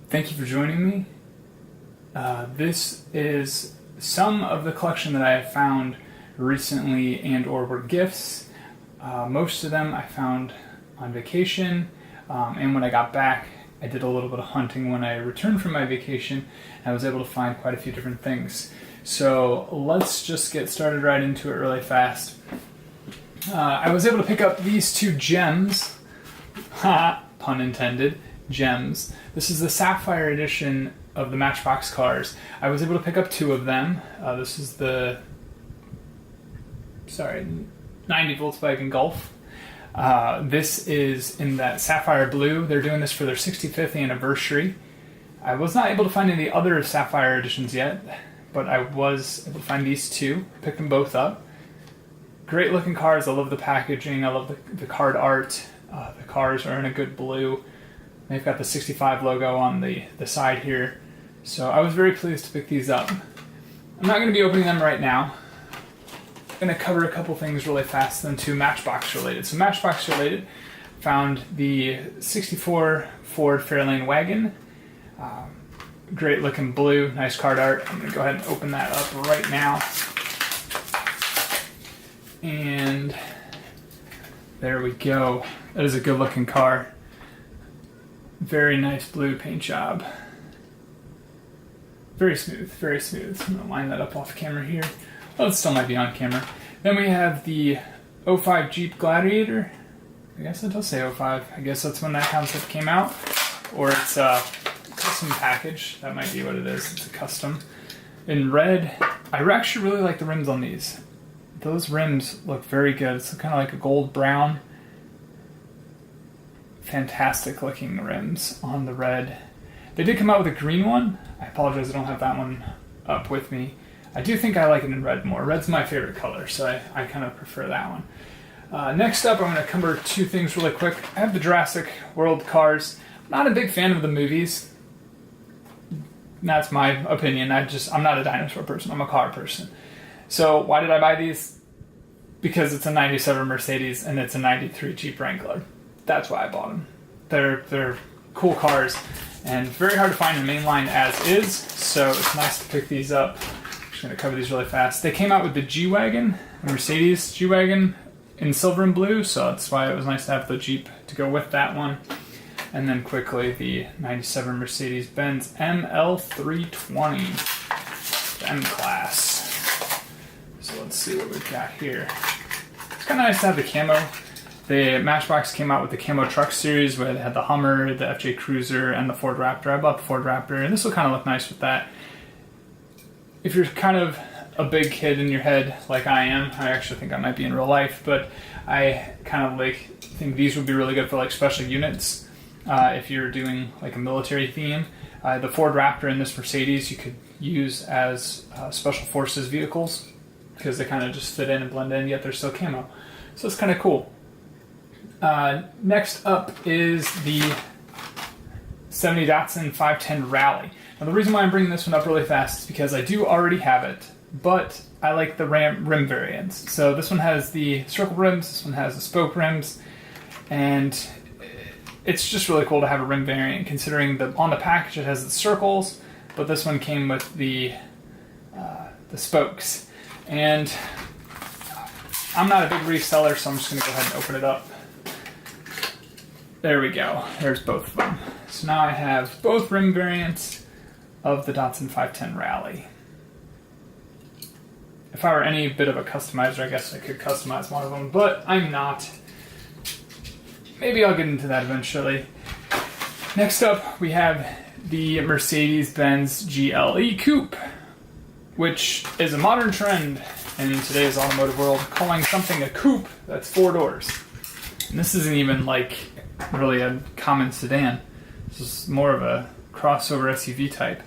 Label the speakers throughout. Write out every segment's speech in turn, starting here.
Speaker 1: Thank you for joining me. This is some of the collection that I have found recently and or were gifts. Most of them I found on vacation, and when I got back I did a little bit of hunting when I returned from my vacation, and I was able to find quite a few different things. So let's just get started right into it really fast. I was able to pick up these two gems, pun intended, gems. This is the Sapphire edition of the Matchbox cars. I was able to pick up two of them. This is the 90 Volkswagen Golf. This is in that sapphire blue. They're doing this for their 65th anniversary. I was not able to find any other Sapphire editions yet, but I was able to find these two. Picked them both up. Great looking cars. I love the packaging. I love the card art. The cars are in a good blue. They've got the 65 logo on the side here. So I was very pleased to pick these up. I'm not going to be opening them right now. I'm going to cover a couple things really fast, then two Matchbox related. So Matchbox related, found the 64 Ford Fairlane wagon. Great looking blue, nice card art. I'm going to go ahead and open that up right now. And there we go. That is a good looking car. Very nice blue paint job. Very smooth, very smooth. I'm going to line that up off camera here. Well, it still might be on camera. Then we have the 05 Jeep Gladiator. I guess it does say 05. I guess that's when that concept came out. Or it's a custom package. That might be what it is. It's a custom. In red, I actually really like the rims on these. Those rims look very good. It's kind of like a gold brown. Fantastic looking rims on the red. They did come out with a green one. I apologize, I don't have that one up with me. I do think I like it in red more. Red's my favorite color, so I kind of prefer that one. Next up, I'm going to cover two things really quick. I have the Jurassic World cars. I'm not a big fan of the movies. That's my opinion. I'm not a dinosaur person. I'm a car person. So why did I buy these? Because it's a 97 Mercedes and it's a 93 Jeep Wrangler. That's why I bought them. They're cool cars and very hard to find in mainline as is, so it's nice to pick these up. I'm just going to cover these really fast. They came out with the G-Wagon, the Mercedes G-Wagon in silver and blue, so that's why it was nice to have the Jeep to go with that one. And then quickly, the 97 Mercedes-Benz ML320, the M-Class. So let's see what we've got here. It's kind of nice to have the camo. The Matchbox came out with the Camo Truck series where they had the Hummer, the FJ Cruiser, and the Ford Raptor. I bought the Ford Raptor, and this will kind of look nice with that. If you're kind of a big kid in your head like I am, I actually think I might be in real life, but I kind of think these would be really good for like special units. If you're doing like a military theme. The Ford Raptor and this Mercedes you could use as special forces vehicles because they kind of just fit in and blend in, yet they're still camo. So it's kind of cool. Next up is the 70 Datsun 510 Rally. Now the reason why I'm bringing this one up really fast is because I do already have it, but I like the rim variants. So this one has the circle rims, this one has the spoke rims, and it's just really cool to have a rim variant considering on the package it has the circles, but this one came with the spokes. And I'm not a big reseller, so I'm just going to go ahead and open it up. There we go. There's both of them. So now I have both rim variants of the Datsun 510 Rally. If I were any bit of a customizer, I guess I could customize one of them, but I'm not. Maybe I'll get into that eventually. Next up, we have the Mercedes-Benz GLE Coupe, which is a modern trend in today's automotive world, calling something a coupe that's 4 doors. And this isn't even like really a common sedan. This is more of a crossover SUV type.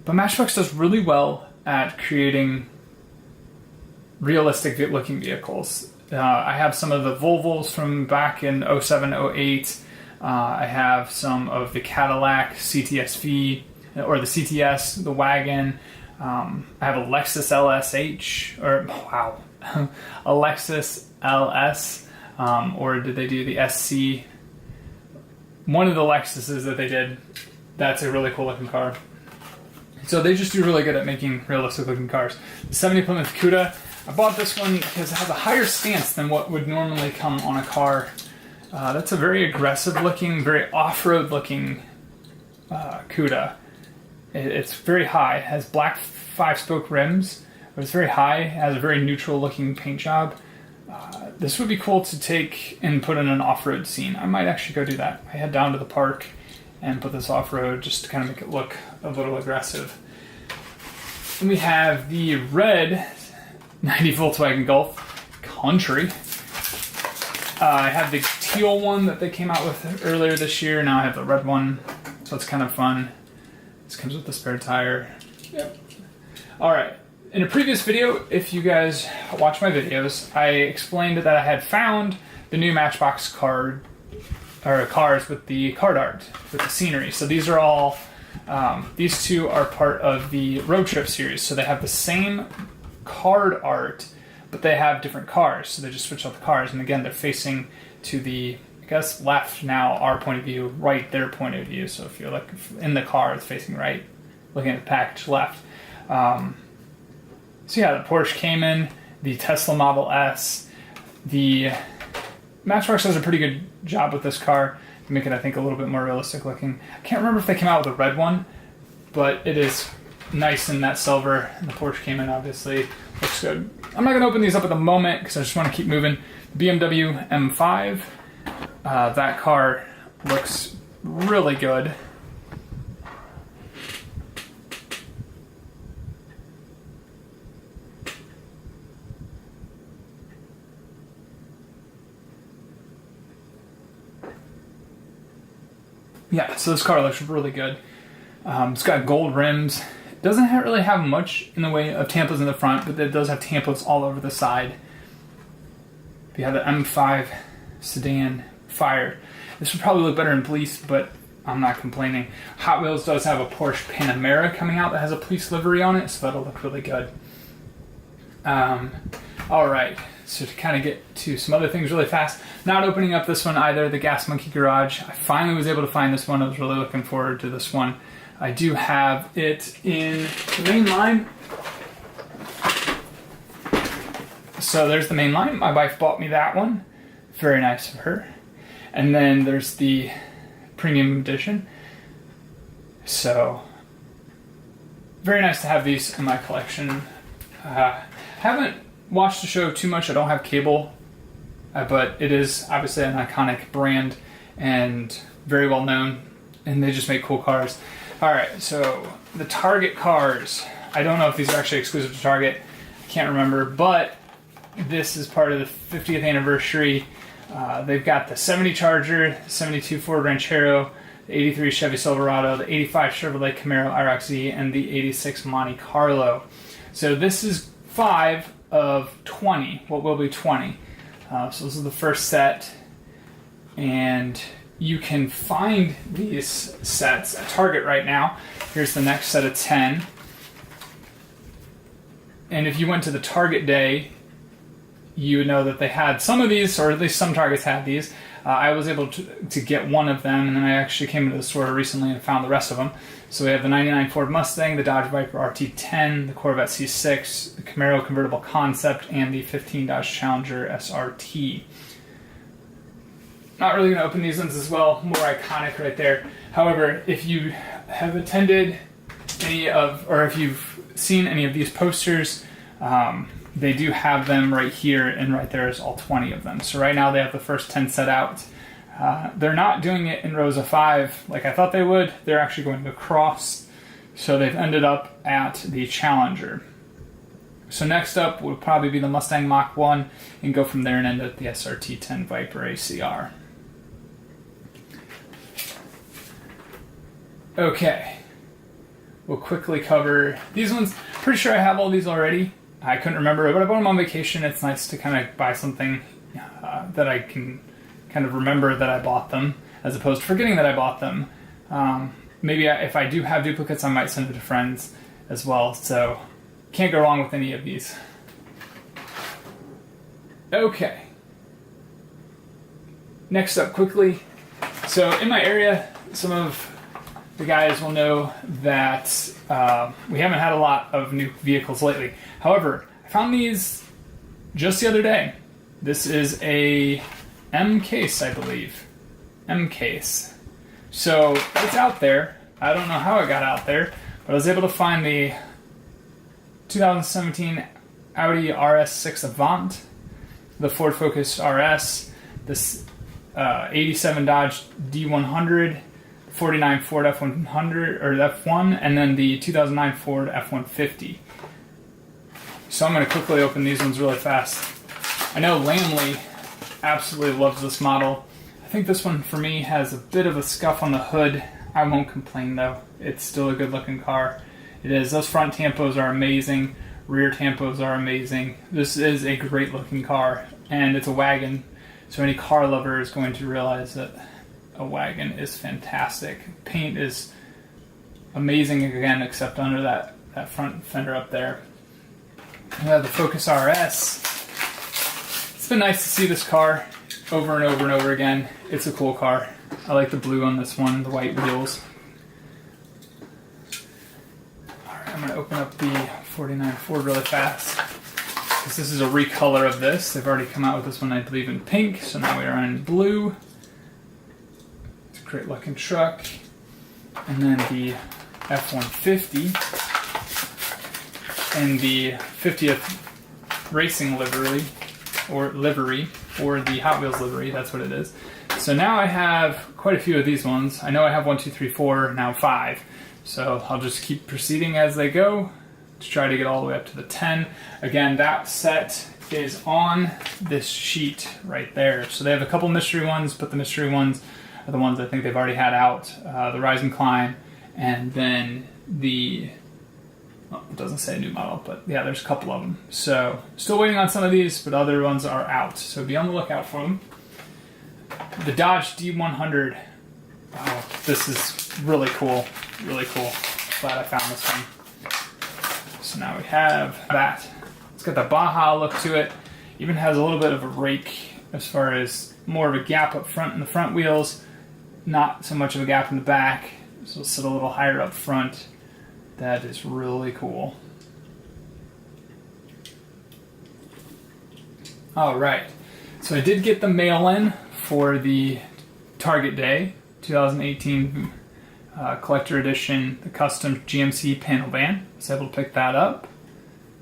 Speaker 1: But Matchbox does really well at creating realistic looking vehicles. I have some of the Volvos from back in 07, 08. I have some of the Cadillac CTS-V, or the CTS, the wagon. I have a Lexus LSH, or wow, a Lexus LS. or did they do the SC? One of the Lexuses that they did, that's a really cool looking car. So they just do really good at making realistic looking cars. The 70 Plymouth Cuda, I bought this one because it has a higher stance than what would normally come on a car. That's a very aggressive looking, very off-road looking Cuda. It's very high. It has black 5-spoke rims, but it's very high. It has a very neutral looking paint job. This would be cool to take and put in an off-road scene. I might actually go do that. I head down to the park and put this off-road just to kind of make it look a little aggressive. And we have the red 90 Volkswagen Golf Country. I have the teal one that they came out with earlier this year. Now I have the red one, so it's kind of fun. This comes with the spare tire. Yep. All right. In a previous video, if you guys watch my videos, I explained that I had found the new Matchbox cars with the card art, with the scenery. So these are all, these two are part of the road trip series. So they have the same card art, but they have different cars. So they just switch out the cars. And again, they're facing to the, I guess, left now, our point of view, right, their point of view. So if you're like in the car, it's facing right, looking at the package left. So yeah, the Porsche Cayman, the Tesla Model S, the Matchbox does a pretty good job with this car to make it, I think, a little bit more realistic looking. I can't remember if they came out with a red one, but it is nice in that silver. And the Porsche Cayman obviously looks good. I'm not going to open these up at the moment because I just want to keep moving. BMW M5, that car looks really good. Yeah, so this car looks really good. It's got gold rims. It doesn't really have much in the way of tampons in the front, but it does have tampons all over the side. You have the M5 sedan Fire. This would probably look better in police, but I'm not complaining. Hot Wheels does have a Porsche Panamera coming out that has a police livery on it, so that'll look really good. Alright, so to kind of get to some other things really fast, not opening up this one either, the Gas Monkey Garage. I finally was able to find this one. I was really looking forward to this one. I do have it in the main line. So there's the main line. My wife bought me that one. Very nice of her. And then there's the premium edition. So very nice to have these in my collection. Haven't watched the show too much. I don't have cable, but it is obviously an iconic brand and very well known, and they just make cool cars. All right, so the Target cars. I don't know if these are actually exclusive to Target. I can't remember, but this is part of the 50th anniversary. They've got the 70 Charger, 72 Ford Ranchero, the 83 Chevy Silverado, the 85 Chevrolet Camaro IROC-Z, and the 86 Monte Carlo. So this is 5 of 20, what will be 20. So this is the first set, and you can find these sets at Target right now. Here's the next set of 10. And if you went to the Target day, you would know that they had some of these, or at least some Targets had these. I was able to get one of them, and then I actually came into the store recently and found the rest of them. So we have the 99 Ford Mustang, the Dodge Viper RT10, the Corvette C6, the Camaro Convertible Concept, and the 15 Dodge Challenger SRT. Not really going to open these ones as well, more iconic right there. However, if you have attended any of, or if you've seen any of these posters, they do have them right here, and right there is all 20 of them. So right now they have the first 10 set out. They're not doing it in rows of 5 like I thought they would. They're actually going across. So they've ended up at the Challenger. So next up would probably be the Mustang Mach 1, and go from there and end at the SRT 10 Viper ACR. Okay. We'll quickly cover these ones. Pretty sure I have all these already. I couldn't remember, but I bought them on vacation. It's nice to kind of buy something that I can kind of remember that I bought them, as opposed to forgetting that I bought them. Maybe if I do have duplicates, I might send it to friends as well. So can't go wrong with any of these. Okay. Next up quickly, so in my area, some of the guys will know that we haven't had a lot of new vehicles lately. However, I found these just the other day. This is a M case, I believe. M case. So it's out there. I don't know how it got out there, but I was able to find the 2017 Audi RS6 Avant, the Ford Focus RS, this 87 Dodge D100, 49 Ford F100 or F1, and then the 2009 Ford F150. So I'm going to quickly open these ones really fast. I know Lamley absolutely loves this model. I think this one for me has a bit of a scuff on the hood. I won't complain though. It's still a good looking car. It is. Those front tampos are amazing. Rear tampos are amazing. This is a great looking car, and it's a wagon. So any car lover is going to realize that a wagon is fantastic. Paint is amazing again, except under that front fender up there. We have the Focus RS. It's been nice to see this car over and over and over again. It's a cool car. I like the blue on this one, the white wheels. Alright, I'm going to open up the 49 Ford really fast, because this is a recolor of this. They've already come out with this one, I believe, in pink, so now we are in blue. It's a great looking truck. And then the F-150 and the 50th Racing livery, or the Hot Wheels livery, that's what it is. So now I have quite a few of these ones. I know I have 1, 2, 3, 4, now 5. So I'll just keep proceeding as they go to try to get all the way up to the 10. Again, that set is on this sheet right there. So they have a couple mystery ones, but the mystery ones are the ones I think they've already had out. The Rise and Climb, and then the... well, it doesn't say new model, but yeah, there's a couple of them. So still waiting on some of these, but other ones are out. So be on the lookout for them. The Dodge D100. Oh, this is really cool. Really cool. Glad I found this one. So now we have that. It's got the Baja look to it. Even has a little bit of a rake as far as more of a gap up front in the front wheels. Not so much of a gap in the back. So it'll sit a little higher up front. That is really cool. Alright, so I did get the mail-in for the Target Day 2018 collector edition, the custom GMC panel van. I was able to pick that up.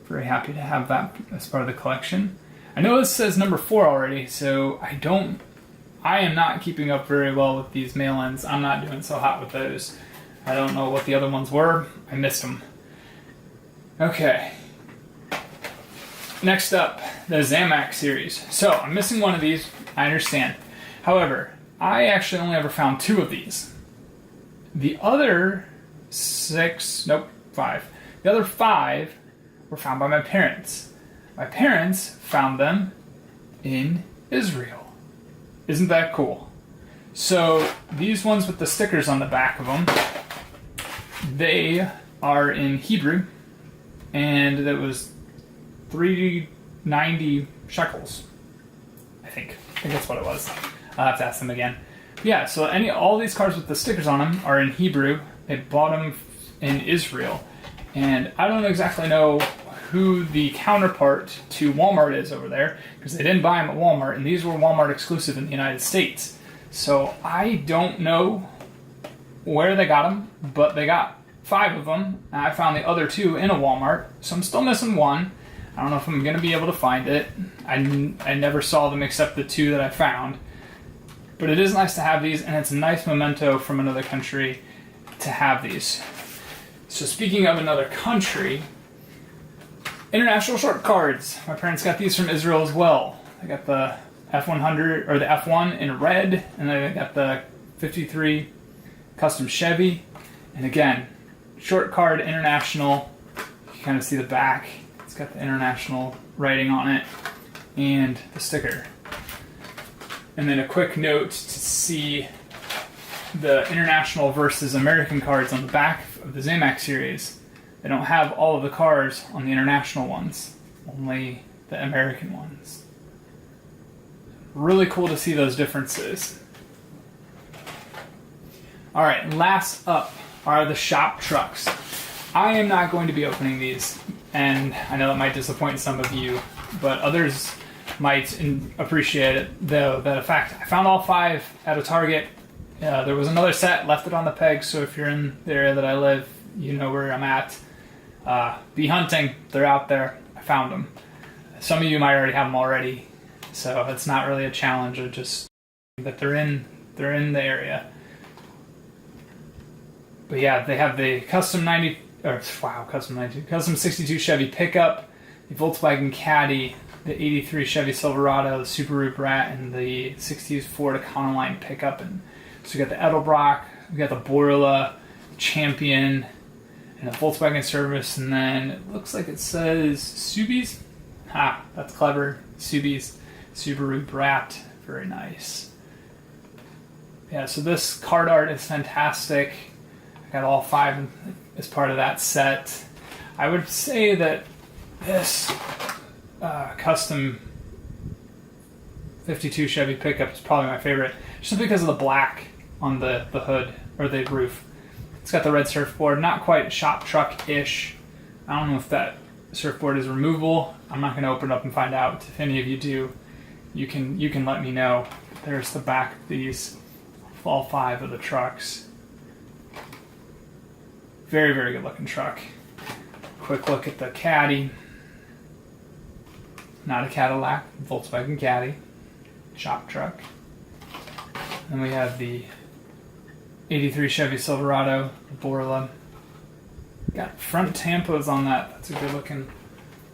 Speaker 1: Very happy to have that as part of the collection. I know this says number 4 already, so I am not keeping up very well with these mail-ins. I'm not doing so hot with those. I don't know what the other ones were. I missed them. Okay. Next up, the ZAMAC series. So, I'm missing one of these. I understand. However, I actually only ever found 2 of these. The other 5. The other 5 were found by my parents. My parents found them in Israel. Isn't that cool? So, these ones with the stickers on the back of them, they are in Hebrew, and it was 390 shekels. I think that's what it was. I'll have to ask them again. But yeah, so all these cars with the stickers on them are in Hebrew. They bought them in Israel, and I don't exactly know who the counterpart to Walmart is over there, because they didn't buy them at Walmart, and these were Walmart exclusive in the United States. So I don't know where they got them, but they got 5 of them. I found the other 2 in a Walmart, so I'm still missing 1. I don't know if I'm going to be able to find it. I never saw them except the 2 that I found. But it is nice to have these, and it's a nice memento from another country to have these. So speaking of another country, international short cards. My parents got these from Israel as well. They got the F100 or the F1 in red, and then they got the 53 custom Chevy. And again, short card international. You can kind of see the back. It's got the international writing on it and the sticker. And then a quick note to see the international versus American cards on the back of the ZAMAC series. They don't have all of the cars on the international ones, only the American ones. really cool to see those differences. All right, last up are the shop trucks. I am not going to be opening these, and I know that might disappoint some of you, but others might appreciate it, though. That in fact, I found all 5 at a Target. There was another set, left it on the peg, so if you're in the area that I live, you know where I'm at. Be hunting, they're out there. I found them. Some of you might already have them already, so it's not really a challenge. It's just that they're in the area. But yeah, they have the custom 62 Chevy pickup, the Volkswagen Caddy, the 83 Chevy Silverado, the Subaru Brat, and the 60s Ford Econoline pickup. And so we got the Edelbrock, we got the Borla, Champion, and a Volkswagen Service, and then it looks like it says Subies. Ha, that's clever. Subies, Subaru Brat, very nice. Yeah, so this card art is fantastic. I got all 5 as part of that set. I would say that this custom 52 Chevy pickup is probably my favorite, just because of the black on the hood, or the roof. It's got the red surfboard, not quite shop truck-ish. I don't know if that surfboard is removable. I'm not going to open it up and find out. If any of you do, you can let me know. There's the back of these, all 5 of the trucks. Very, very good looking truck. Quick look at the Caddy. Not a Cadillac, Volkswagen Caddy. Shop truck. Then we have the 83 Chevy Silverado, Borla. Got front tampos on that. That's a good looking.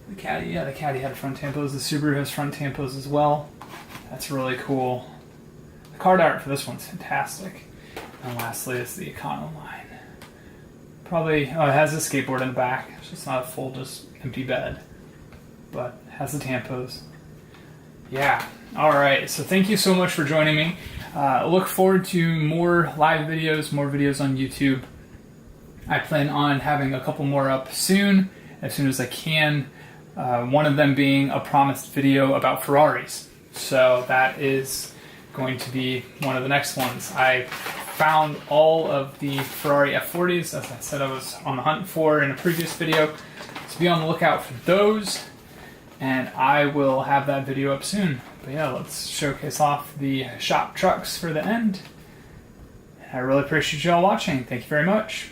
Speaker 1: The Caddy, yeah, the Caddy had front tampos. The Subaru has front tampos as well. That's really cool. The card art for this one's fantastic. And lastly is the Econoline. Probably, it has a skateboard in the back, so it's not a full, just empty bed, but it has the tampos. Yeah, alright, so thank you so much for joining me. Look forward to more live videos, more videos on YouTube. I plan on having a couple more up soon as I can. One of them being a promised video about Ferraris. So that is going to be one of the next ones. I found all of the Ferrari F40s, as I said I was on the hunt for in a previous video. So be on the lookout for those, and I will have that video up soon. But yeah, let's showcase off the shop trucks for the end. I really appreciate you all watching. Thank you very much.